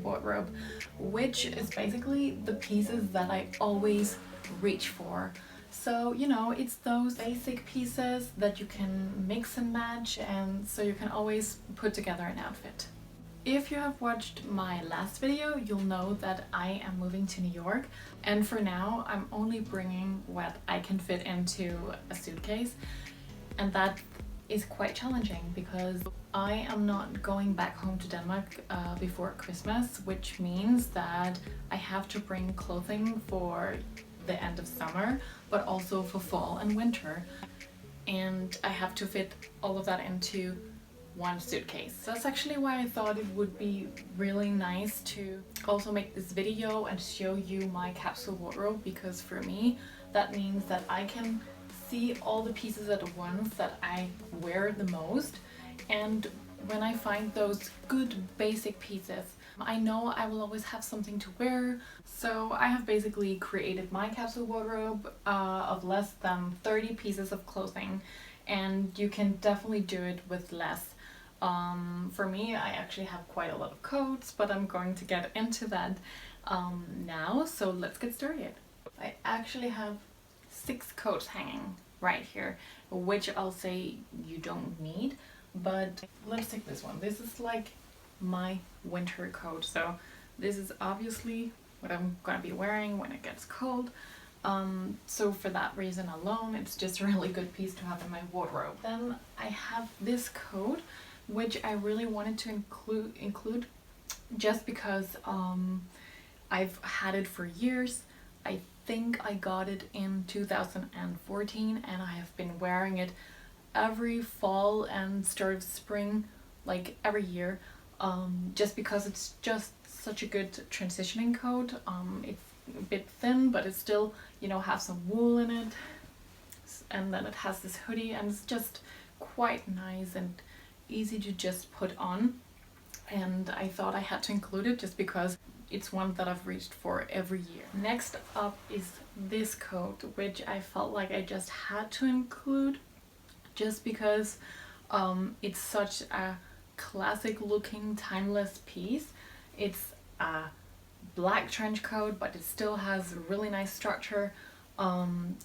wardrobe, which is basically the pieces that I always reach for. So, you know, it's those basic pieces that you can mix and match, and so you can always put together an outfit. If you have watched my last video, you'll know that I am moving to New York, and for now I'm only bringing what I can fit into a suitcase, and that is quite challenging because I am not going back home to Denmark before Christmas, which means that I have to bring clothing for the end of summer, but also for fall and winter, and I have to fit all of that into one suitcase. So that's actually why I thought it would be really nice to also make this video and show you my capsule wardrobe, because for me that means that I can see all the pieces at once that I wear the most, and when I find those good basic pieces, I know I will always have something to wear. So I have basically created my capsule wardrobe of less than 30 pieces of clothing, and you can definitely do it with less. For me, I actually have quite a lot of coats, but I'm going to get into that now, so let's get started. I actually have 6 coats hanging right here, which I'll say you don't need, but let's take this one. This is like my winter coat, so this is obviously what I'm gonna be wearing when it gets cold. So for that reason alone, it's just a really good piece to have in my wardrobe. Then I have this coat, which I really wanted to include just because I've had it for years. I think I got it in 2014, and I have been wearing it every fall and start of spring, like every year, just because it's just such a good transitioning coat. It's a bit thin, but it still, you know, has some wool in it, and then it has this hoodie, and it's just quite nice and easy to just put on, and I thought I had to include it just because it's one that I've reached for every year. Next up is this coat, which I felt like I just had to include just because it's such a classic looking timeless piece. It's a black trench coat, but it still has a really nice structure.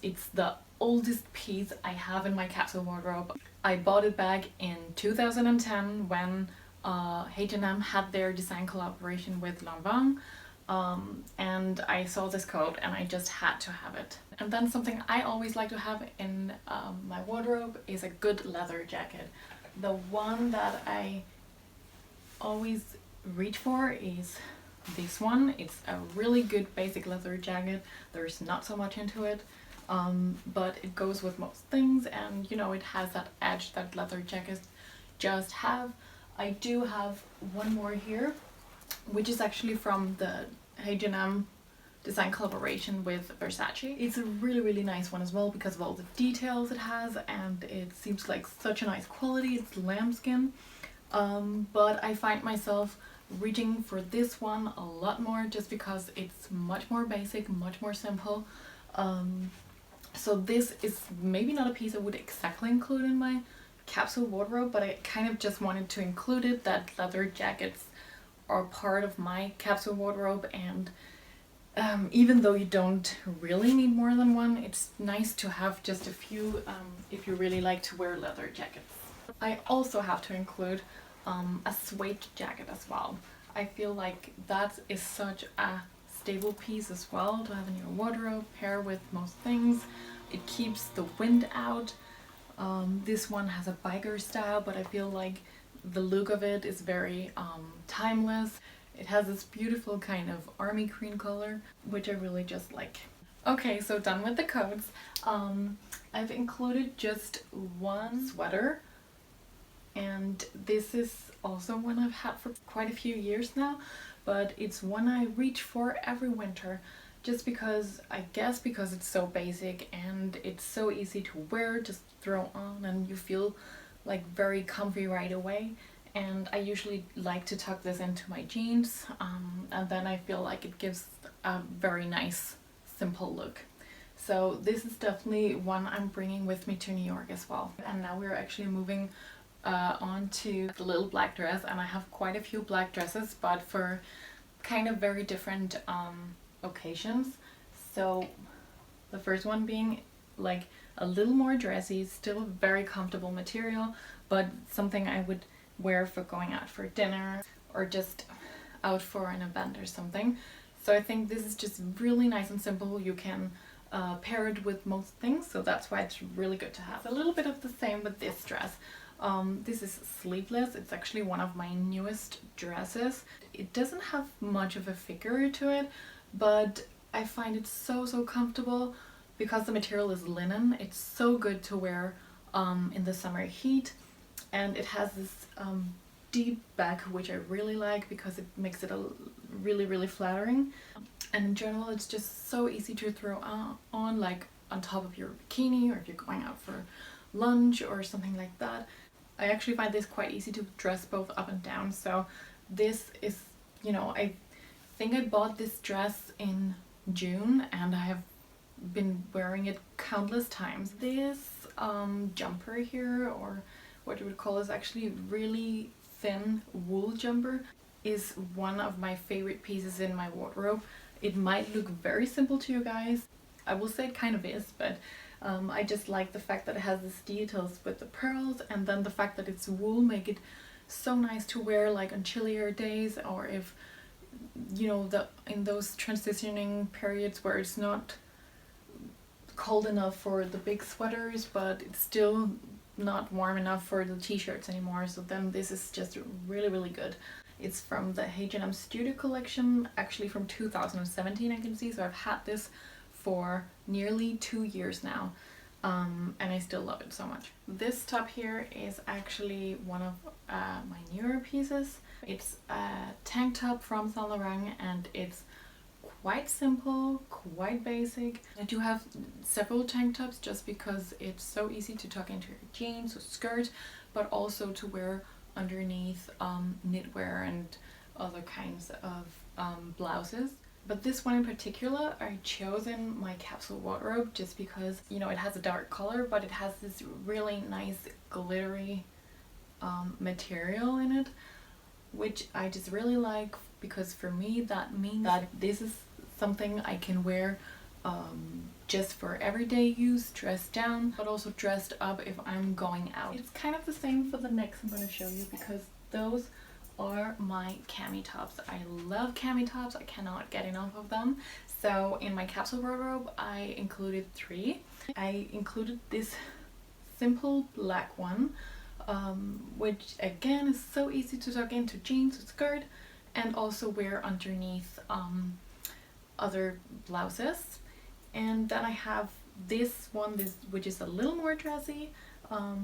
It's the oldest piece I have in my capsule wardrobe. I bought it back in 2010 when H&M had their design collaboration with Lanvin, and I saw this coat and I just had to have it. And then something I always like to have in my wardrobe is a good leather jacket. The one that I always reach for is this one. It's a really good basic leather jacket. There's not so much into it, but it goes with most things, and you know, it has that edge that leather jackets just have. I do have one more here, which is actually from the H&M design collaboration with Versace. It's a really nice one as well because of all the details it has, and it seems like such a nice quality. It's lambskin, but I find myself reaching for this one a lot more just because it's much more basic, much more simple. So this is maybe not a piece I would exactly include in my capsule wardrobe, but I kind of just wanted to include it, that leather jackets are part of my capsule wardrobe, and even though you don't really need more than one, it's nice to have just a few if you really like to wear leather jackets. I also have to include a suede jacket as well. I feel like that is such a stable piece as well to have in your wardrobe, pair with most things. It keeps the wind out. This one has a biker style, but I feel like the look of it is very timeless. It has this beautiful kind of army green color, which I really just like. Okay, so done with the coats. I've included just one sweater, and this is also one I've had for quite a few years now, but it's one I reach for every winter just because, I guess because it's so basic and it's so easy to wear, just throw on, and you feel like very comfy right away. And I usually like to tuck this into my jeans, and then I feel like it gives a very nice simple look. So this is definitely one I'm bringing with me to New York as well. And now we're actually moving on to the little black dress, and I have quite a few black dresses, but for kind of very different occasions. So the first one being like a little more dressy, still very comfortable material, but something I would wear for going out for dinner or just out for an event or something. So I think this is just really nice and simple. You can pair it with most things, so that's why it's really good to have. It's a little bit of the same with this dress. This is sleeveless. It's actually one of my newest dresses. It doesn't have much of a figure to it, but I find it so comfortable because the material is linen. It's so good to wear in the summer heat, and it has this deep back, which I really like because it makes it a really flattering. And in general, it's just so easy to throw on like on top of your bikini, or if you're going out for lunch or something like that. I actually find this quite easy to dress both up and down. So this is, you know, I think I bought this dress in June and I have been wearing it countless times. This jumper here, or what you would call, is actually really thin wool jumper, is one of my favorite pieces in my wardrobe. It might look very simple to you guys. I will say it kind of is, but I just like the fact that it has these details with the pearls, and then the fact that it's wool make it so nice to wear like on chillier days, or if, you know, in those transitioning periods where it's not cold enough for the big sweaters, but it's still not warm enough for the t-shirts anymore. So then this is just really good. It's from the H&M Studio collection, actually from 2017 I can see, so I've had this for nearly 2 years now, and I still love it so much. This top here is actually one of my newer pieces. It's a tank top from Saint Laurent, and it's quite simple, quite basic. I do have several tank tops just because it's so easy to tuck into your jeans or skirt, but also to wear underneath knitwear and other kinds of blouses. But this one in particular, I chose in my capsule wardrobe just because, you know, it has a dark color, but it has this really nice glittery material in it, which I just really like, because for me that means that this is something I can wear just for everyday use, dressed down, but also dressed up if I'm going out. It's kind of the same for the next I'm going to show you, because those are my cami tops. I love cami tops. I cannot get enough of them. So in my capsule wardrobe I included 3. I included this simple black one, which again is so easy to tuck into jeans or skirt, and also wear underneath other blouses. And then I have this one, which is a little more dressy,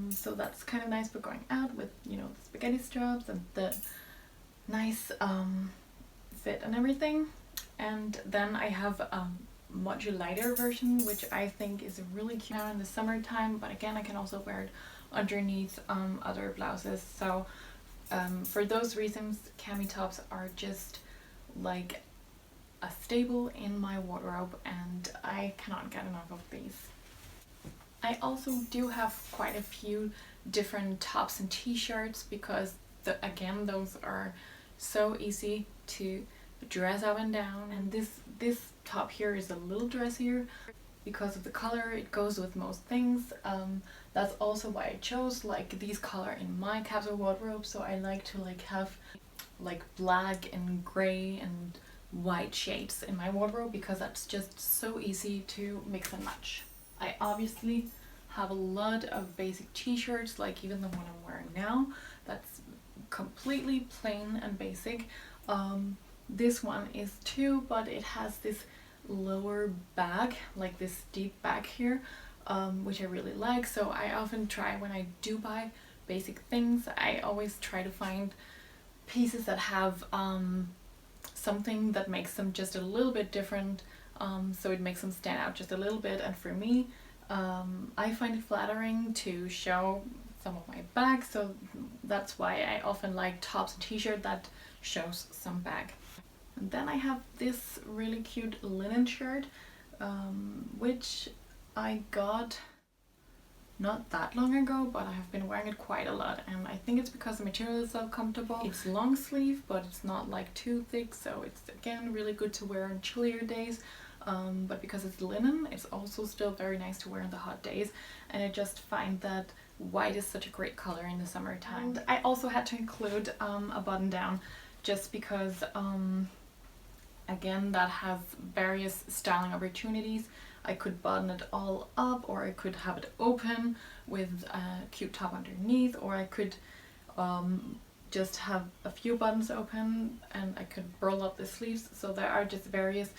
so that's kind of nice for going out with, you know, the spaghetti straps and the nice fit and everything. And then I have a much lighter version, which I think is really cute now in the summertime, but again I can also wear it underneath other blouses. So for those reasons, cami tops are just like a staple in my wardrobe, and I cannot get enough of these. I also do have quite a few different tops and t-shirts, because again those are so easy to dress up and down. And this top here is a little dressier because of the color. It goes with most things. That's also why I chose like these color in my capsule wardrobe. So I like to like have like black and gray and white shades in my wardrobe, because that's just so easy to mix and match. I obviously have a lot of basic t-shirts, like even the one I'm wearing now, that's completely plain and basic. This one is too, but it has this lower back, like this deep back here, which I really like. So I often try, when I do buy basic things, I always try to find pieces that have something that makes them just a little bit different, so it makes them stand out just a little bit. And for me, I find it flattering to show some of my back, so that's why I often like tops and t-shirt that shows some back. And then I have this really cute linen shirt, which I got not that long ago, but I have been wearing it quite a lot, and I think it's because the material is so comfortable. It's long sleeve, but it's not like too thick, so it's again really good to wear on chillier days. But because it's linen, it's also still very nice to wear on the hot days, and I just find that white is such a great color in the summertime. And I also had to include a button down just because again, that has various styling opportunities. I could button it all up, or I could have it open with a cute top underneath, or I could just have a few buttons open and I could roll up the sleeves. So there are just various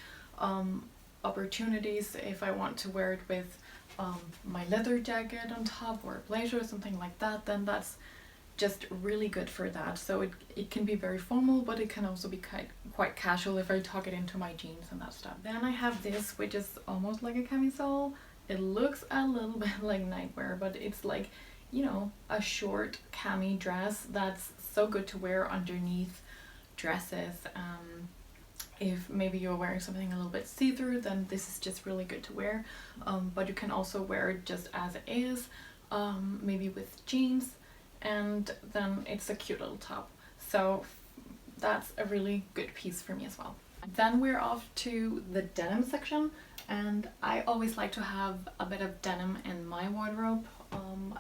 opportunities. If I want to wear it with my leather jacket on top or a blazer or something like that, then that's just really good for that. So it can be very formal, but it can also be quite casual if I tuck it into my jeans and that stuff. Then I have this, which is almost like a camisole. It looks a little bit like nightwear, but it's like, you know, a short cami dress that's so good to wear underneath dresses. If maybe you're wearing something a little bit see-through, then this is just really good to wear. But you can also wear it just as it is, maybe with jeans, and then it's a cute little top. So that's a really good piece for me as well. Then we're off to the denim section, and I always like to have a bit of denim in my wardrobe.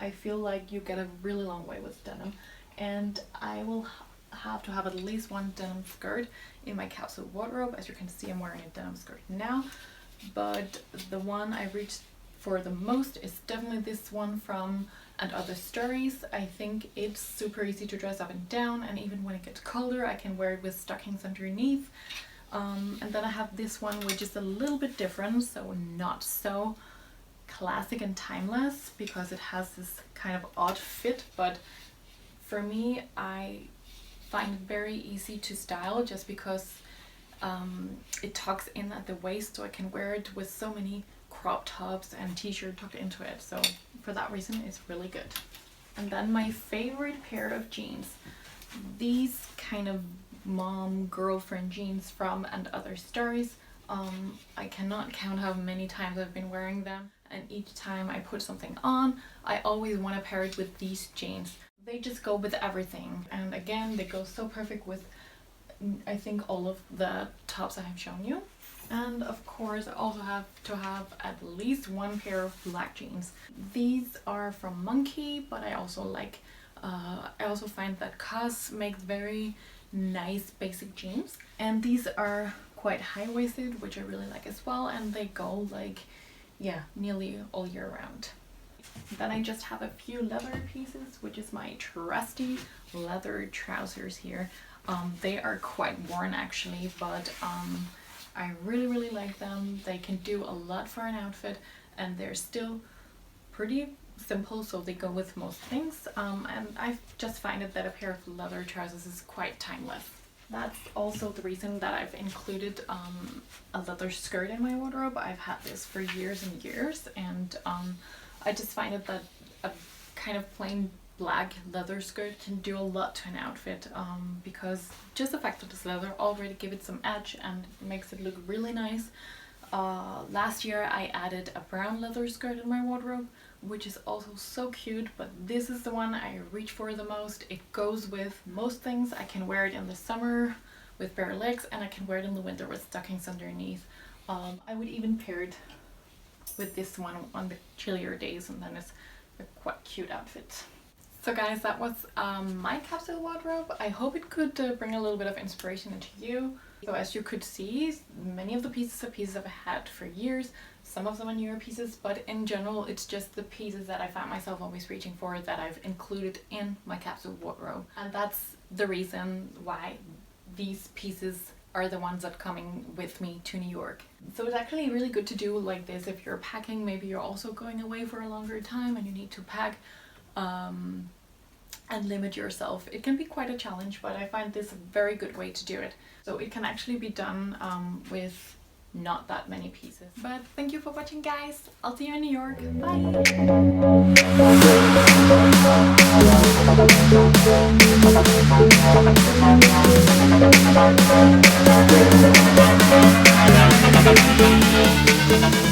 I feel like you get a really long way with denim, and I will have to have at least one denim skirt in my capsule wardrobe. As you can see, I'm wearing a denim skirt now, but the one I reached for the most is definitely this one from And Other Stories. I think it's super easy to dress up and down, and even when it gets colder I can wear it with stockings underneath. And then I have this one, which is a little bit different, so not so classic and timeless because it has this kind of odd fit, but for me I find it very easy to style just because it tucks in at the waist, so I can wear it with so many crop tops and t-shirt tucked into it. So for that reason it's really good. And then my favorite pair of jeans, these kind of mom girlfriend jeans from And Other Stories. I cannot count how many times I've been wearing them, and each time I put something on I always want to pair it with these jeans. They just go with everything, and again they go so perfect with I think all of the tops I have shown you. And of course I also have to have at least one pair of black jeans. These are from Monkey, but I also like I also find that COS makes very nice basic jeans, and these are quite high-waisted, which I really like as well, and they go like, yeah, nearly all year round. Then I just have a few leather pieces, which is my trusty leather trousers here. They are quite worn actually, but I really like them. They can do a lot for an outfit, and they're still pretty simple, so they go with most things. And I just find it that a pair of leather trousers is quite timeless. That's also the reason that I've included a leather skirt in my wardrobe. I've had this for years and years, and I just find it that a kind of plain black leather skirt can do a lot to an outfit, because just the fact that it's leather already gives it some edge and makes it look really nice. Last year I added a brown leather skirt in my wardrobe, which is also so cute, but this is the one I reach for the most. It goes with most things. I can wear it in the summer with bare legs, and I can wear it in the winter with stockings underneath. I would even pair it with this one on the chillier days, and then it's a quite cute outfit. So guys, that was my capsule wardrobe. I hope it could bring a little bit of inspiration into you. So as you could see, many of the pieces are pieces I've had for years. Some of them are newer pieces, but in general it's just the pieces that I found myself always reaching for that I've included in my capsule wardrobe. And that's the reason why these pieces are the ones that are coming with me to New York. So it's actually really good to do like this if you're packing. Maybe you're also going away for a longer time and you need to pack and limit yourself. It can be quite a challenge, but I find this a very good way to do it. So it can actually be done with not that many pieces. But thank you for watching, guys. I'll see you in New York. Bye!